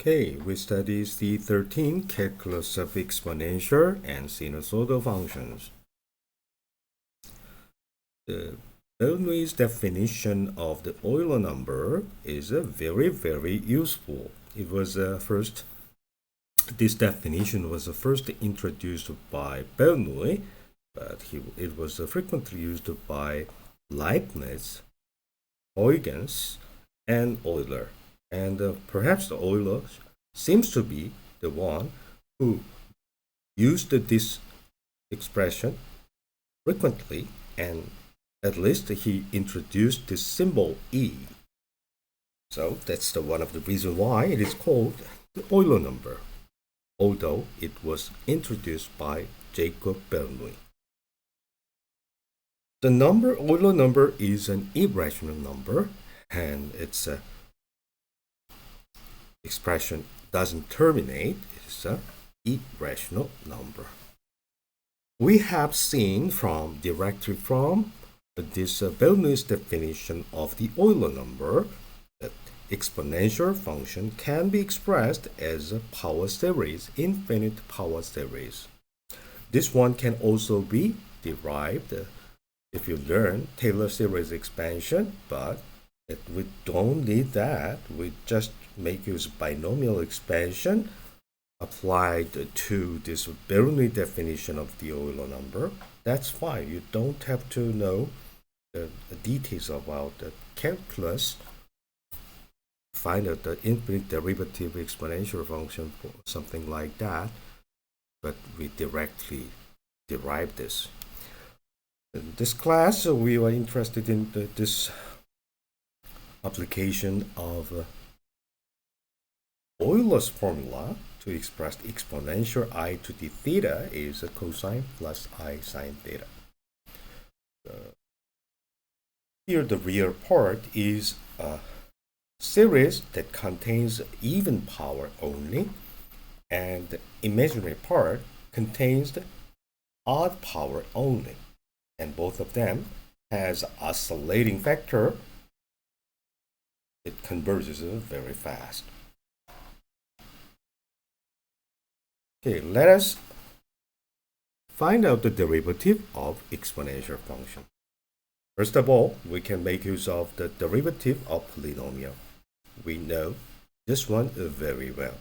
Okay, we study C13, calculus of exponential and sinusoidal functions. The Bernoulli's definition of the Euler number is very useful. This definition was first introduced by Bernoulli, but it was frequently used by Leibniz, Huygens, and Euler. And perhaps the Euler seems to be the one who used this expression frequently, and at least he introduced this symbol E. So that's one of the reasons why it is called the Euler number, although it was introduced by Jacob Bernoulli. The Euler number is an irrational number, and its expression doesn't terminate. It's an irrational number. We have seen directly from this Bernoulli's definition of the Euler number that exponential function can be expressed as a power series, infinite power series. This one can also be derived if you learn Taylor series expansion, but we don't need that. We just make use of binomial expansion applied to this Bernoulli definition of the Euler number. That's fine. You don't have to know the details about the calculus. Find out the infinite derivative exponential function for something like that, but we directly derive this. In this class, we were interested in this application of Euler's formula to express exponential I to the theta is a cosine plus I sine theta. Here the real part is a series that contains even power only, and the imaginary part contains the odd power only, and both of them has oscillating factor. It converges very fast. Okay, let us find out the derivative of exponential function. First of all, we can make use of the derivative of polynomial. We know this one very well.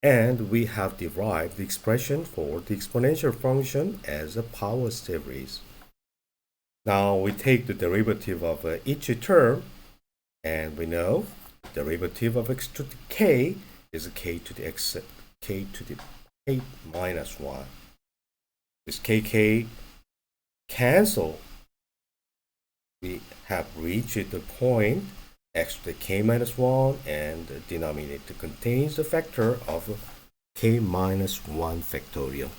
And we have derived the expression for the exponential function as a power series. Now we take the derivative of each term, and we know the derivative of x to the k is k to the k minus 1. This kk cancel. We have reached the point x to the k minus 1, and the denominator contains the factor of k minus 1 factorial.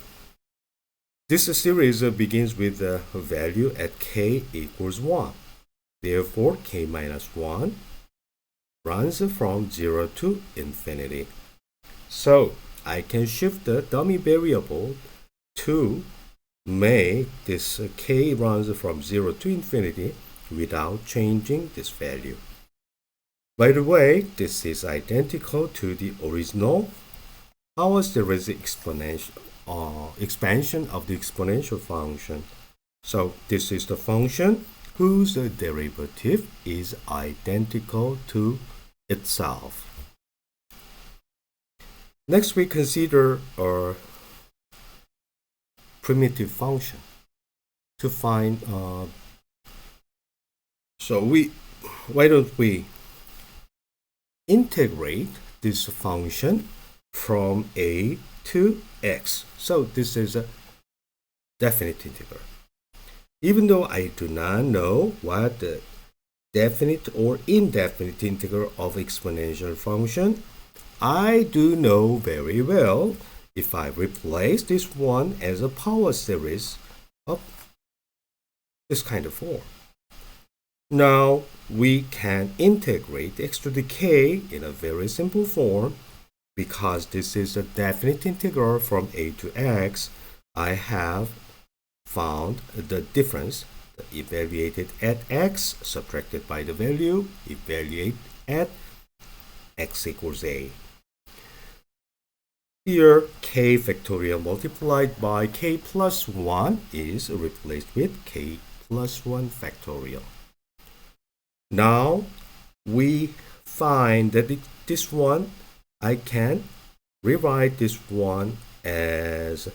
This series begins with a value at k equals 1. Therefore, k minus 1 runs from 0 to infinity. So, I can shift the dummy variable to make this k runs from 0 to infinity without changing this value. By the way, this is identical to the original power series expansion of the exponential function. So this is the function whose derivative is identical to itself. Next, we consider a primitive function to find. Why don't we integrate this function from a to x? So this is a definite integral. Even though I do not know what the definite or indefinite integral of exponential function, I do know very well if I replace this one as a power series of this kind of form. Now we can integrate x to the k in a very simple form. Because this is a definite integral from a to x, I have found the difference evaluated at x subtracted by the value evaluated at x equals a. Here, k factorial multiplied by k plus 1 is replaced with k plus 1 factorial. Now, we find that this one, I can rewrite this one as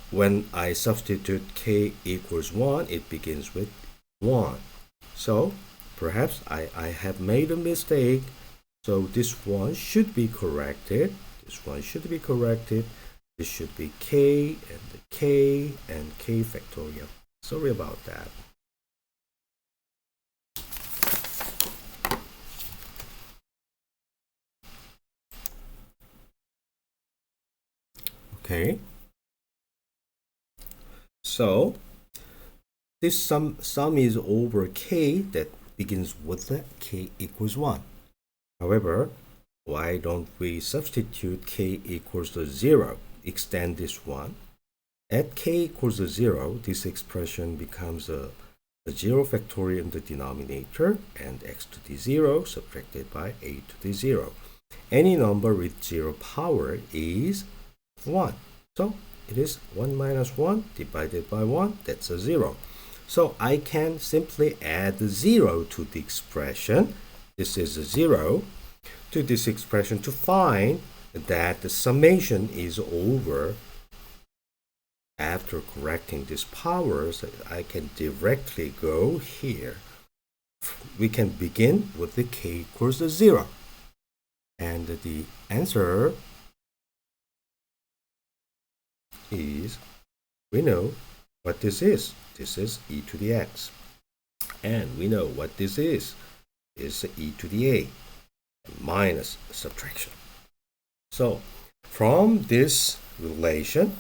when I substitute k equals 1, it begins with 1. So perhaps I have made a mistake. So this one should be corrected. This one should be corrected. This should be k and k and k factorial. Sorry about that. Okay. So this sum is over k that begins with k equals 1. However, why don't we substitute k equals to 0? Extend this one. At k equals to 0, this expression becomes a 0 factorial in the denominator and x to the 0 subtracted by a to the 0. Any number with 0 power is 1. So it is 1 minus 1 divided by 1, that's a 0. So I can simply add 0 to the expression. This is a 0 to this expression to find that the summation is over. After correcting these powers, I can directly go here. We can begin with the k equals to 0. And the answer is, we know what this is. This is e to the x. And we know what this is e to the a minus subtraction. So from this relation,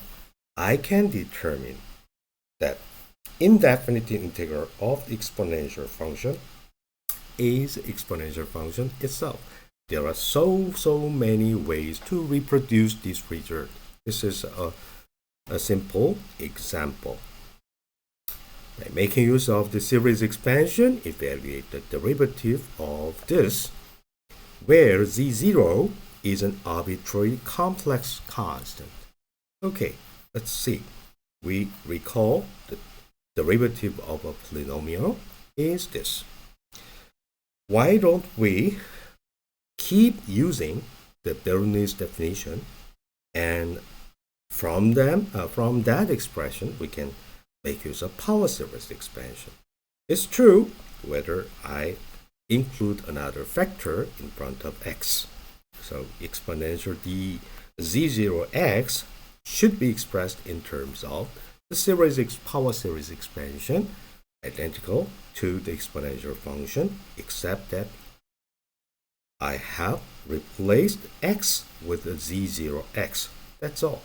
I can determine that indefinite integral of exponential function is exponential function itself. There are so many ways to reproduce this result. This is a simple example. By making use of the series expansion, evaluate the derivative of this, where z0 is an arbitrary complex constant. Okay, let's see. We recall the derivative of a polynomial is this. Why don't we keep using the Bernoulli's definition, and from that expression we can make use of power series expansion. It's true whether I include another factor in front of x. So exponential d z0x should be expressed in terms of the series power series expansion, identical to the exponential function, except that I have replaced x with a z0x. That's all.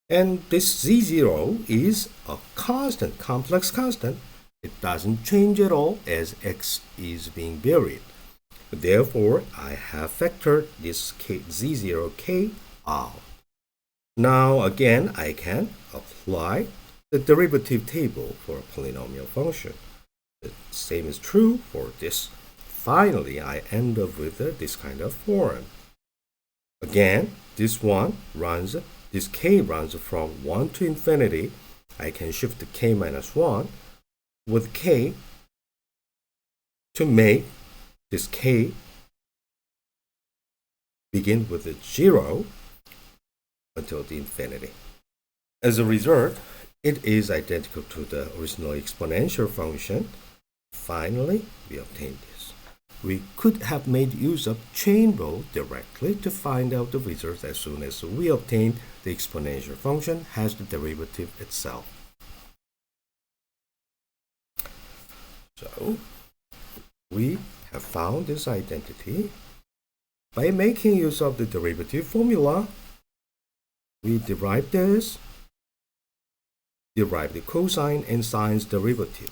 And this z0 is a constant, complex constant. It doesn't change at all as x is being varied. Therefore, I have factored this z0k out. Now again, I can apply the derivative table for a polynomial function. The same is true for this. Finally, I end up with this kind of form. Again, this k runs from 1 to infinity. I can shift the k minus 1 with k to make this k begin with a 0 until the infinity. As a result, it is identical to the original exponential function. Finally, we obtain this. We could have made use of chain rule directly to find out the result as soon as we obtain the exponential function has the derivative itself. So, we have found this identity. By making use of the derivative formula, we derive the cosine and sine's derivative.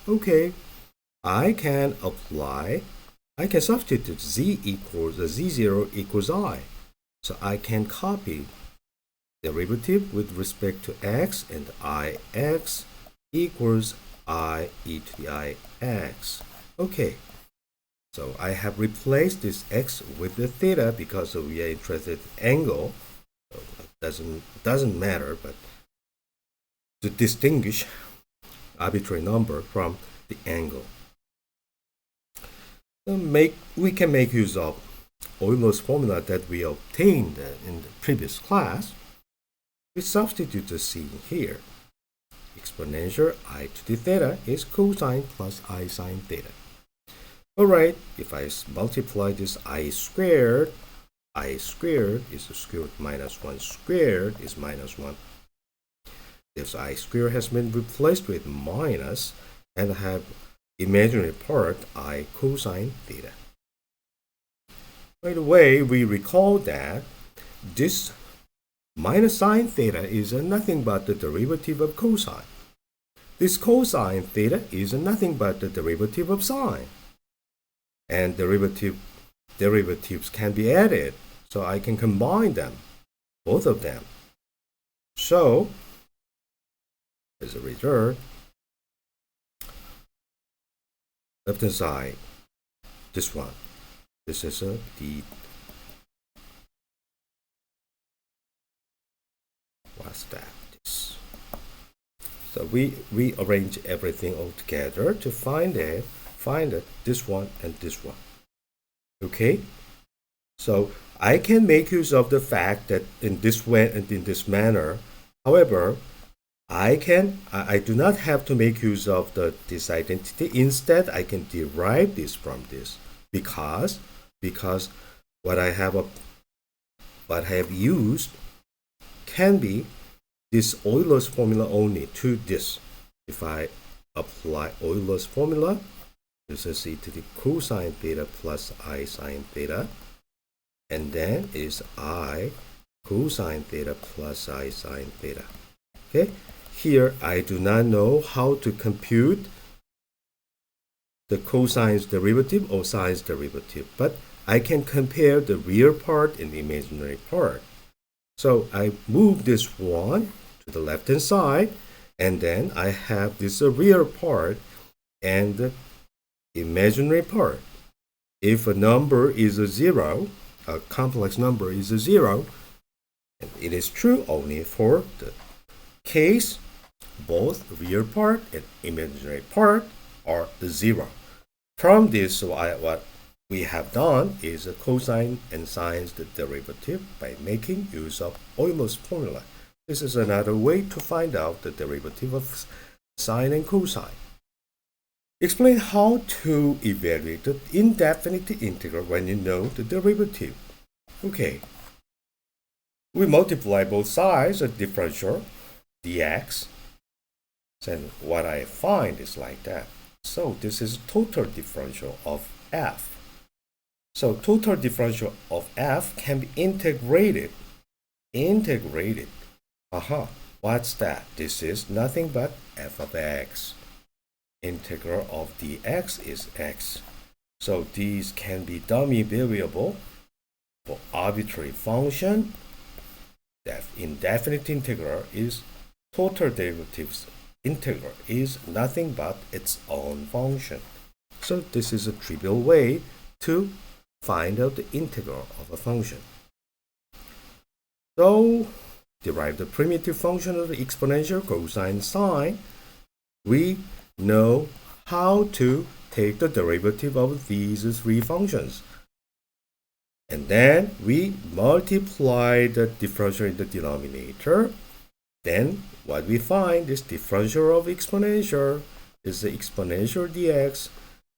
Okay, I can substitute z0 equals I. So I can copy derivative with respect to x, and ix equals I e to the ix. Okay, so I have replaced this x with the theta because we are interested in angle. doesn't matter, but to distinguish arbitrary number from the angle. We can make use of Euler's formula that we obtained in the previous class. We substitute the c here. Exponential I to the theta is cosine plus I sine theta. Alright, if I multiply this I squared is the square root minus 1 squared is minus 1. This I squared has been replaced with minus and have imaginary part I cosine theta. By the way, we recall that this minus sine theta is nothing but the derivative of cosine. This cosine theta is nothing but the derivative of sine. And derivatives can be added, so I can combine them, both of them. So, as a result, left hand side, this one. This is what's that? This. So we rearrange everything all together to find this one and this one. Okay? So I can make use of the fact that in this way and in this manner. However, I do not have to make use of this identity. Instead, I can derive this from this because what I have used can be this Euler's formula only to this. If I apply Euler's formula, this is e to the cosine theta plus I sine theta, and then is I cosine theta plus I sine theta. Okay, here I do not know how to compute the cosine's derivative or sine's derivative, but I can compare the real part and the imaginary part. So I move this one to the left hand side, and then I have this real part and the imaginary part. If a number is a zero, a complex number is a zero, and it is true only for the case both real part and imaginary part are the zero. From this, what we have done is a cosine and sine's derivative by making use of Euler's formula. This is another way to find out the derivative of sine and cosine. Explain how to evaluate the indefinite integral when you know the derivative. Okay. We multiply both sides of differential dx. And what I find is like that. So this is total differential of f. So total differential of f can be integrated. What's that? This is nothing but f of x. Integral of dx is x. So these can be dummy variable for arbitrary function. That indefinite integral is total derivatives integral is nothing but its own function. So this is a trivial way to find out the integral of a function. So derive the primitive function of the exponential, cosine, sine. We know how to take the derivative of these three functions. And then we multiply the differential in the denominator. Then what we find is differential of exponential is the exponential dx,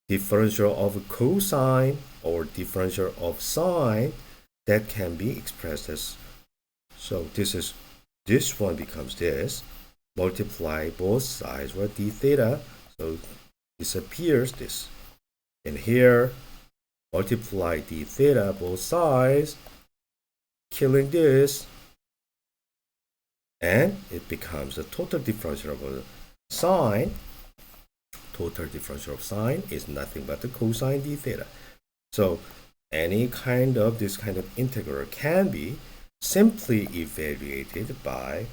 differential of cosine or differential of sine that can be expressed as, so this one becomes this, multiply both sides with d theta, so disappears this, and here multiply d theta both sides, killing this, and it becomes the total differential of sine. Total differential of sine is nothing but the cosine d theta. So any kind of this kind of integral can be simply evaluated by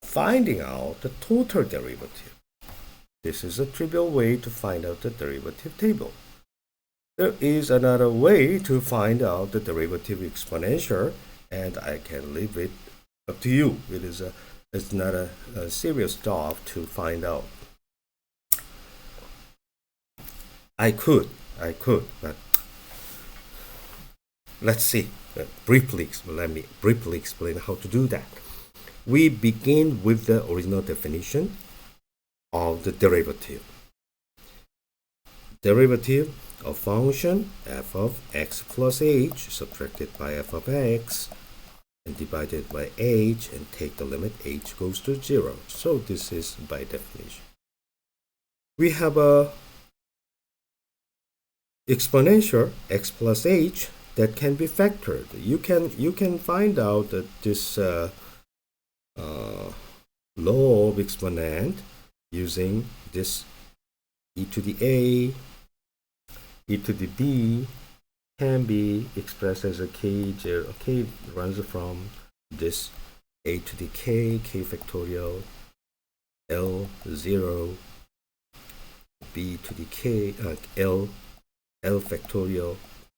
finding out the total derivative. This is a trivial way to find out the derivative table. There is another way to find out the derivative exponential, and I can leave it Up to you. It's not a serious job to find out. I could, but let's see. Let me briefly explain how to do that. We begin with the original definition of the derivative. Derivative of function f of x plus h subtracted by f of x and divided by h and take the limit h goes to 0. So this is by definition. We have a exponential x plus h that can be factored. You can find out that this law of exponent using this e to the a, e to the b can be expressed as a k runs from this a to the k factorial, L0, b to the k, L factorial,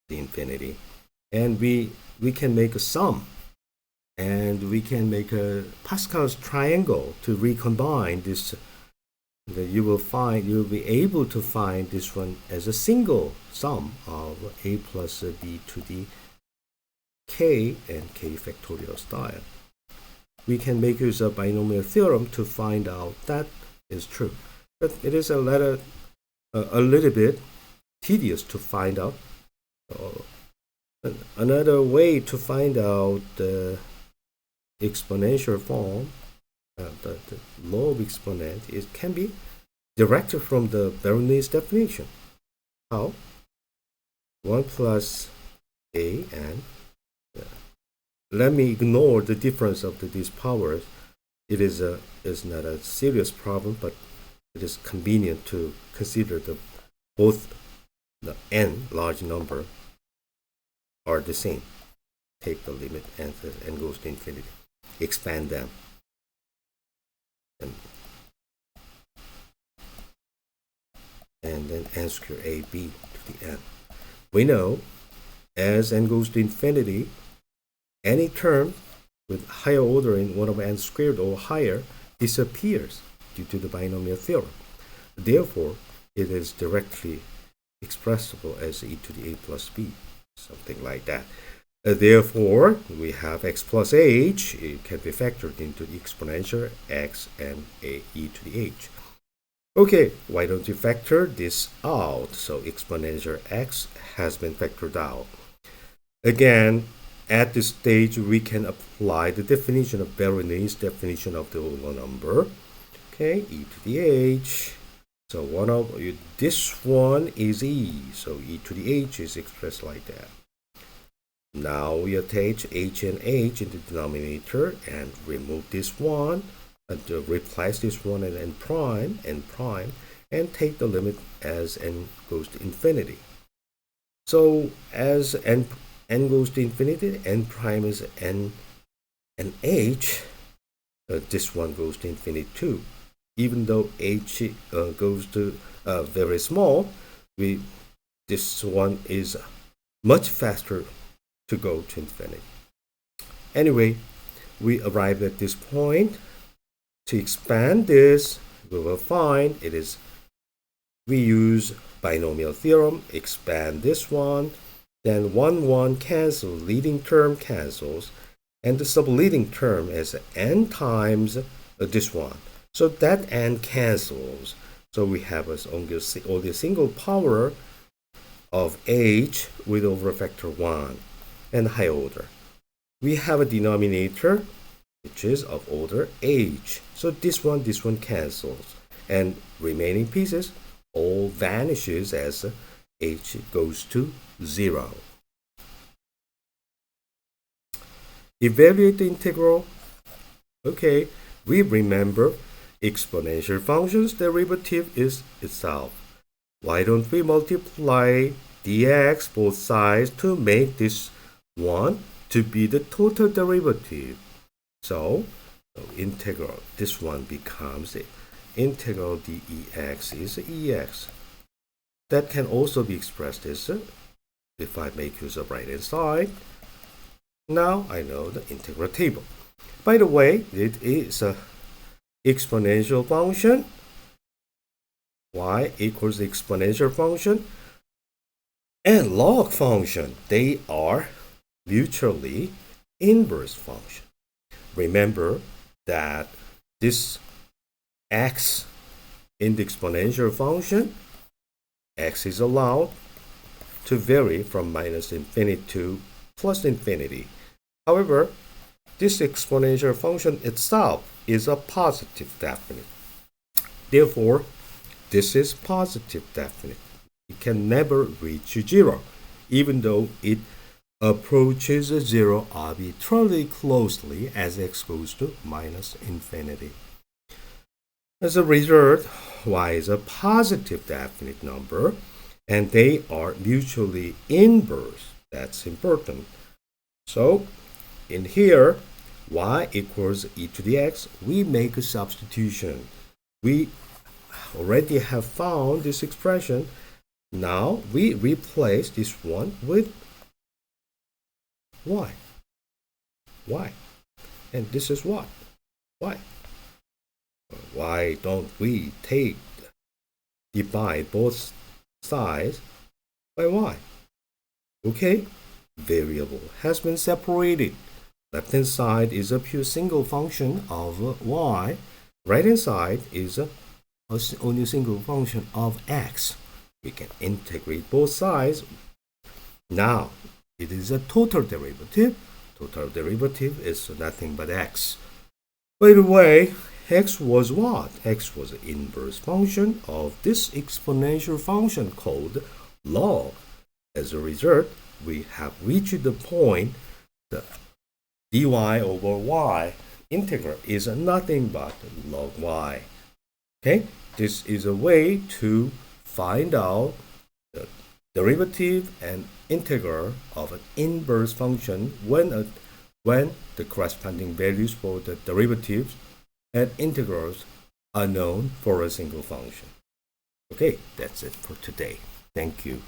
the infinity. And we can make a sum, and we can make a Pascal's triangle to recombine this. You will be able to find this one as a single sum of a plus b to the k and k factorial style. We can make use of binomial theorem to find out that is true, but it is a little bit tedious to find out. Another way to find out the exponential form, the law of exponent, it can be directed from the Bernoulli's definition. How? 1 plus a and let me ignore the difference of these powers. It is not a serious problem, but it is convenient to consider both the n large number are the same. Take the limit and goes to infinity. Expand them. And then n squared ab to the n. We know as n goes to infinity, any term with higher order in 1 over n squared or higher disappears due to the binomial theorem. Therefore, it is directly expressible as e to the a plus b, something like that. Therefore, we have x plus h. It can be factored into the exponential x and a e to the h. Okay, why don't you factor this out? So exponential x has been factored out. Again, at this stage, we can apply the definition of Bernoulli's definition of the whole number. Okay, e to the h. So this one is e. So e to the h is expressed like that. Now we attach h and h in the denominator and remove this one, and replace this one and n prime, and take the limit as n goes to infinity. So as n goes to infinity, n prime is n and h. This one goes to infinity too. Even though h goes to very small, this one is much faster to go to infinity. Anyway, we arrived at this point. To expand this, we will find we use binomial theorem, expand this one, then 1 cancel, leading term cancels, and the subleading term is n times this one. So that n cancels. So we have only a single power of h with over factor 1 and high order. We have a denominator which is of order h. So this one cancels, and remaining pieces all vanishes as h goes to 0. Evaluate the integral. Okay, we remember exponential function's derivative is itself. Why don't we multiply dx both sides to make this one to be the total derivative? So integral, this one becomes the integral dx is ex. That can also be expressed as if I make use of right hand side. Now I know the integral table. By the way, it is a exponential function. Y equals exponential function and log function. They are mutually inverse function. Remember that this x in the exponential function, x is allowed to vary from minus infinity to plus infinity. However, this exponential function itself is a positive definite. Therefore, this is positive definite. It can never reach zero, even though it approaches zero arbitrarily closely as x goes to minus infinity. As a result, y is a positive definite number, and they are mutually inverse. That's important. So, in here, y equals e to the x, we make a substitution. We already have found this expression. Now we replace this one with y. And this is what? Y. Why don't we divide both sides by y? Okay, variable has been separated. Left hand side is a pure single function of y. Right hand side is only a single function of x. We can integrate both sides. Now, it is a total derivative. Total derivative is nothing but x. By the way, x was what? X was an inverse function of this exponential function called log. As a result, we have reached the point that dy over y integral is nothing but log y. Okay, this is a way to find out the derivative and integral of an inverse function when the corresponding values for the derivatives and integrals are known for a single function. Okay, that's it for today. Thank you.